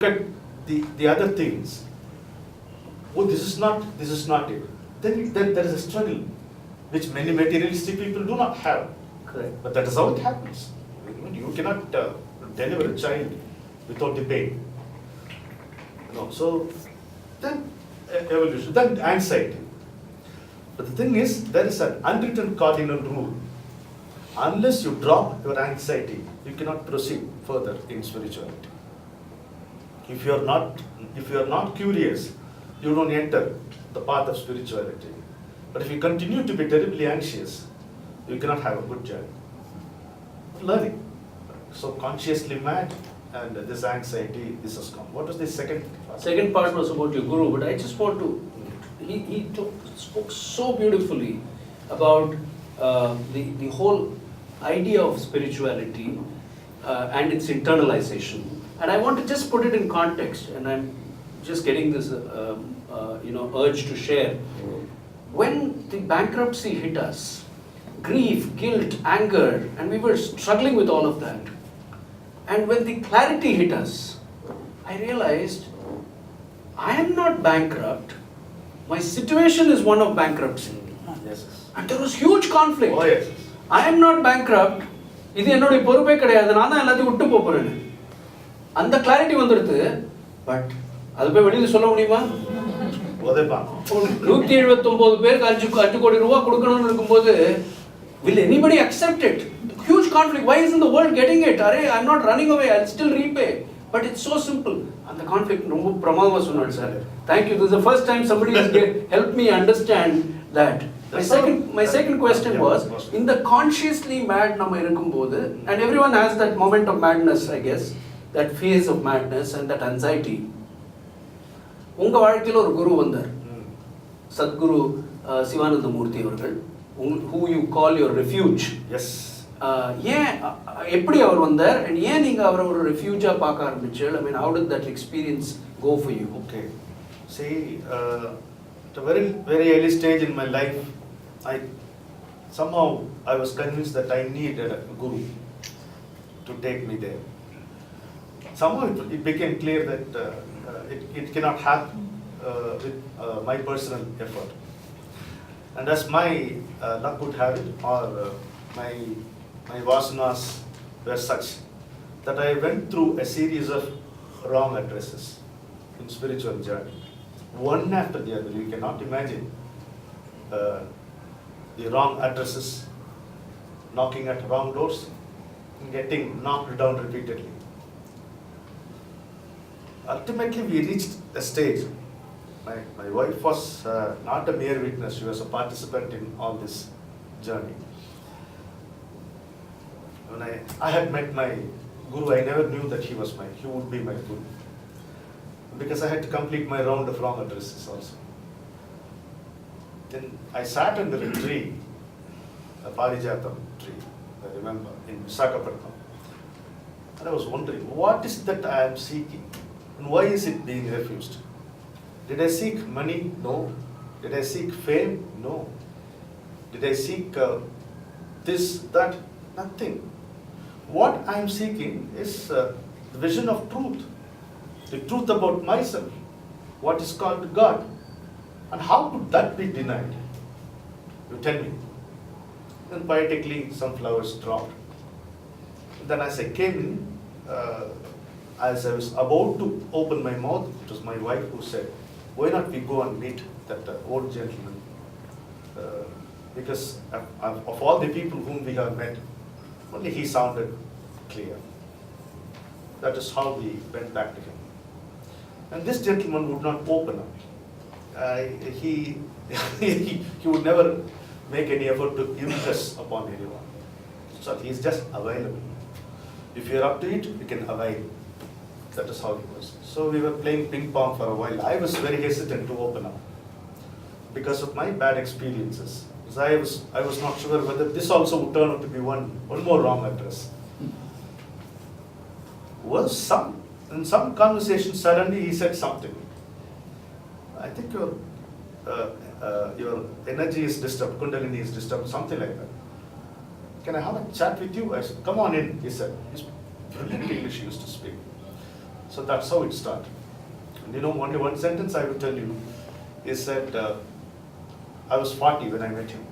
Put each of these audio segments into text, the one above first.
at the other things, oh, this is not it. Then there is a struggle, which many materialistic people do not have. Correct. But that is how it happens. You cannot deliver a child without the pain. So then evolution, then anxiety. But the thing is, there is an unwritten cardinal rule. Unless you drop your anxiety, you cannot proceed further in spirituality. If you are not curious, you don't enter the path of spirituality. But if you continue to be terribly anxious, you cannot have a good journey. Learning. So consciously mad, and this anxiety, this has come. What was the second part? Second part was about your guru, but I just want to, he spoke so beautifully about the whole idea of spirituality and its internalization. And I want to just put it in context, and I'm just getting this urge to share. When the bankruptcy hit us, grief, guilt, anger, and we were struggling with all of that. And when the clarity hit us, I realized I am not bankrupt. My situation is one of bankruptcy. Yes. And there was huge conflict. Oh, yes. I am not bankrupt. இது என்னுடைய பொறுப்பே கிடையாது. நான் தான் எல்லாத்தையும் விட்டு போறேன். அந்த கிளாரிட்டி வந்துருது. பட் அது போய் வெளியில சொல்ல முடியுமா? ஓதேப்பா. 179 பேருக்கு 5 கோடி ரூபாய் கொடுக்கணும்னு இருக்கும்போது will anybody accept it? Huge conflict. Why isn't the world getting it? Arey, I'm not running away. I'll still repay. But it's so simple. And the conflict ரொம்ப பிரமாதமா சொன்னாரு sir. Thank you. This is the first time somebody has helped me understand that. My second question was, in the consciously mad நம்ம இருக்கும்போது, and everyone has that moment of madness, I guess, that phase of madness and that anxiety. உங்க வாழ்க்கையில ஒரு குரு வந்தார். சத்குரு சிவானந்த மூர்த்தி அவர்கள், who you call your refuge. Yes. ஏன் எப்படி அவர் வந்தார், and ஏன் நீங்க அவரை ஒரு ரெஃப்யூஜா பார்க்க ஆரம்பிச்சீங்க? I mean, how did that experience go for you? Okay. See, at a very, very early stage in my life, I was convinced that I needed a guru to take me there. Somehow it became clear that it cannot happen with my personal effort. And as my luck would have it, or my vasanas were such, that I went through a series of wrong addresses in spiritual journey. One after the other, you cannot imagine the wrong addresses, knocking at wrong doors, and getting knocked down repeatedly. Ultimately, we reached a stage. My wife was not a mere witness, she was a participant in all this journey. When I had met my guru, I never knew that he would be my guru. Because I had to complete my round of wrong addresses also. Then I sat under a tree, a Parijatam tree, I remember, in Visakhapatnam. And I was wondering, what is that I am seeking? And why is it being refused? Did I seek money? No. Did I seek fame? No. Did I seek this, that? Nothing. What I am seeking is the vision of truth. The truth about myself. What is called God. And how could that be denied? You tell me. Then poetically some flowers dropped. And then as I came in, as I was about to open my mouth, it was my wife who said, why not we go and meet that old gentleman? Because of all the people whom we have met, only he sounded clear. That is how we went back to him. And this gentleman would not open up. He would never make any effort to impress upon anyone. So he is just available. If you are up to it, you can avail. That is how it was. So we were playing ping pong for a while. I was very hesitant to open up because of my bad experiences. Because I was not sure whether this also would turn out to be one more wrong address. In some conversation, suddenly he said something. I think your energy is disturbed, Kundalini is disturbed, something like that. Can I have a chat with you? I said, come on in, he said. He's brilliant English he used to speak. So that's how it started. And you know, only one sentence I will tell you is that I was 40 when I met him.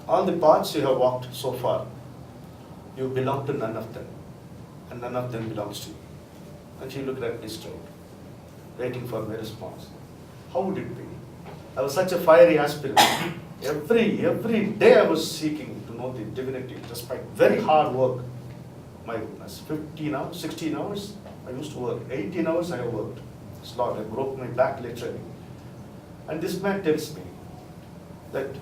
All the paths you have walked so far, you belong to none of them, and none of them belongs to you. And she looked at me straight, waiting for my response. How would it be? I was such a fiery aspirant. Every day I was seeking to know the divinity, despite very hard work. My goodness, 15 hours, 16 hours, I used to work. 18 hours I have worked. It's a lot. I broke my back literally. And this man tells me that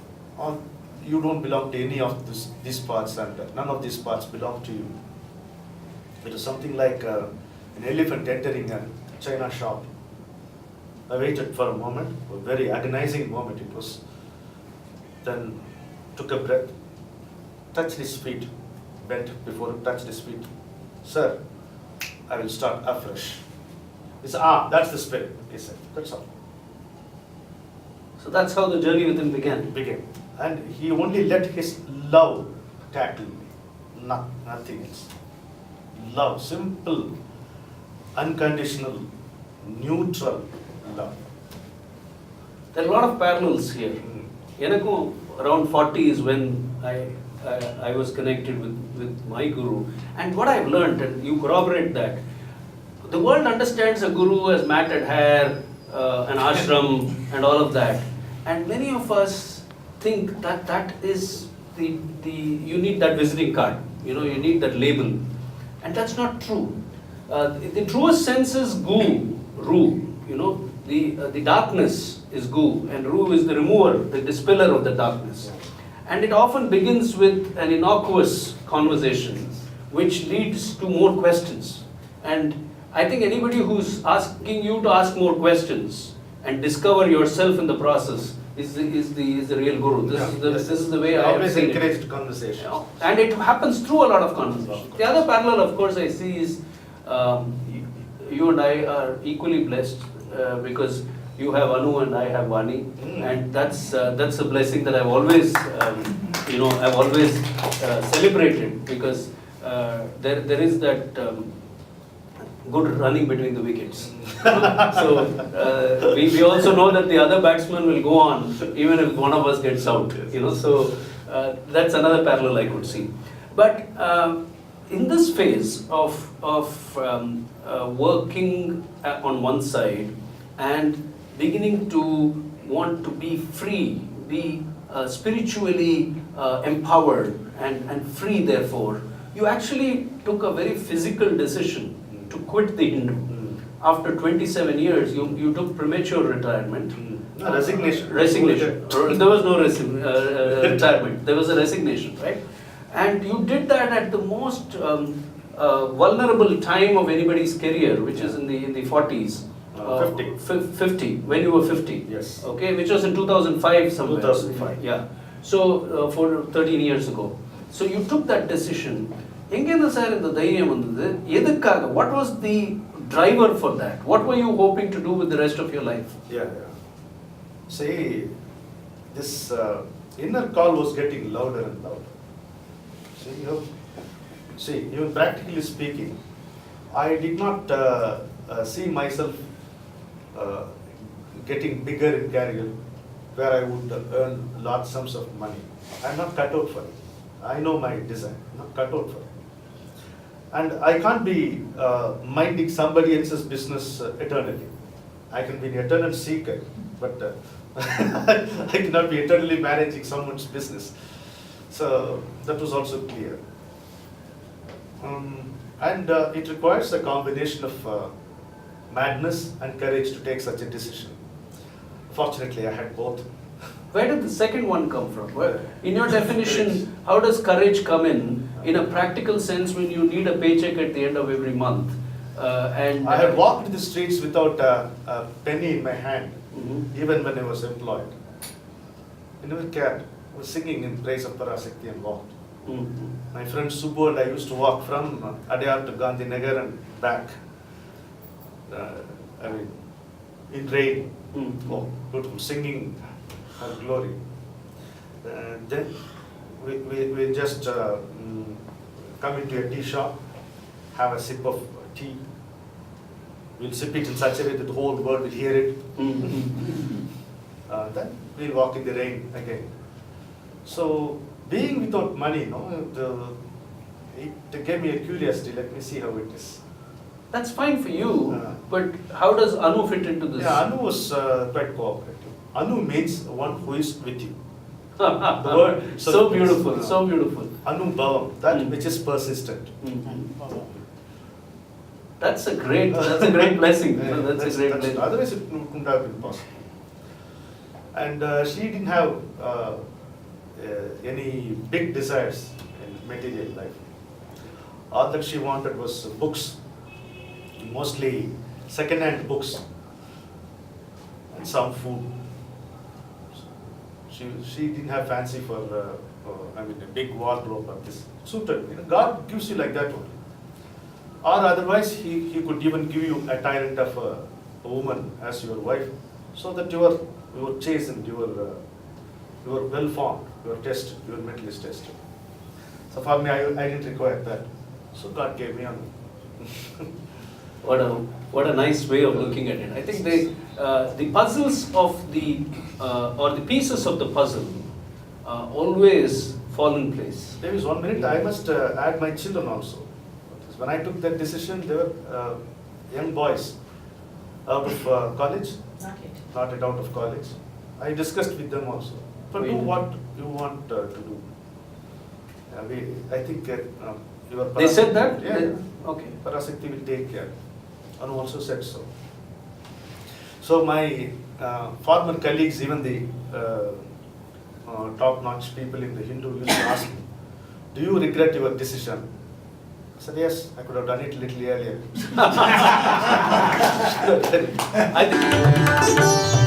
you don't belong to any of these parts, and none of these parts belong to you. It was something like an elephant entering a china shop. I waited for a moment, a very agonizing moment it was. Then took a breath, touched his feet, bent before he touched his feet. Sir, I will start afresh. He said, that's the spirit, he said. That's all. So that's how the journey with him began. And he only let his love tackle me, nothing else. Love, simple, unconditional, neutral love. There are a lot of parallels here. Enakku around 40 is when I was connected with my guru. And what I've learned, and you corroborate that, the world understands a guru as matted hair, an ashram, and all of that. And many of us think that is you need that visiting card, you need that label. And that's not true. The truest sense is gu, ru, the darkness is gu, and ru is the remover, the dispeller of the darkness. And it often begins with an innocuous conversation, which leads to more questions. And I think anybody who's asking you to ask more questions and discover yourself in the process is the real guru. This is the way I always have seen encouraged it. conversation. And it happens through a lot of conversation. The other parallel, of course, I see is you and I are equally blessed because you have Anu and I have Vani, and that's a blessing that I've always celebrated, because there is that good running between the wickets. So we also know that the other batsman will go on even if one of us gets out. So that's another parallel I could see. But in this phase of working on one side and beginning to want to be free, be spiritually empowered and free, therefore, you actually took a very physical decision to quit the Hindu. After 27 years, you took premature retirement. Resignation. There was no retirement. There was a resignation, right? And you did that at the most vulnerable time of anybody's career, which is in the 40s. 50, when you were 50. Yes. Okay, which was in 2005 somewhere. 2005. Yeah. So, for 13 years ago. So, you took that decision. What was the driver for that? What were you hoping to do with the rest of your life? Yeah. See, this inner call was getting louder and louder. See, even practically speaking, I did not see myself getting bigger in career, where I would earn large sums of money. I'm not cut out for it. I know my design, I'm not cut out for it. And I can't be minding somebody else's business eternally. I can be an eternal seeker, but I cannot be eternally managing someone's business. So that was also clear. And it requires a combination of madness and courage to take such a decision. Fortunately, I had both. Where did the second one come from? In your definition, how does courage come in a practical sense, when you need a paycheck at the end of every month? And I had walked the streets without a penny in my hand, even when I was employed. I never cared. I was singing in praise of Parasakti and walked. My friend Subbu and I used to walk from Adyar to Gandhinagar and back. In rain. Oh, beautiful, singing her glory. Then we just come into a tea shop, have a sip of tea. We'll sip it in such a way that the whole world will hear it. Then we'll walk in the rain again. So being without money, it gave me a curiosity. Let me see how it is. That's fine for you, but how does Anu fit into this? Yeah, Anu was quite cooperative. Anu means one who is with you. The word so beautiful, so beautiful. Anu Bhavam, that which is persistent. That's a great blessing. That's a great blessing. Otherwise, it couldn't have been possible. And she didn't have any big desires in material life. All that she wanted was books, mostly second-hand books, and some food. She didn't have fancy for a big wardrobe or this. Suited. God gives you like that only. Or otherwise, he could even give you a tyrant of a woman as your wife, so that you are chastened, you are well formed, you are tested, you are mentally tested. So for me, I didn't require that. So God gave me Anu. What a nice way of looking at it. I think the puzzles of or the pieces of the puzzle always fall in place. There is 1 minute, I must add my children also. When I took that decision, they were young boys out of college, not yet out of college. I discussed with them also. But do what you want to do. I think your They said that? Yeah. Okay. Parasakti will take care. Anu also said so. So my former colleagues, even the top-notch people in the Hindu, used to ask me, do you regret your decision? I said, yes, I could have done it a little earlier. I think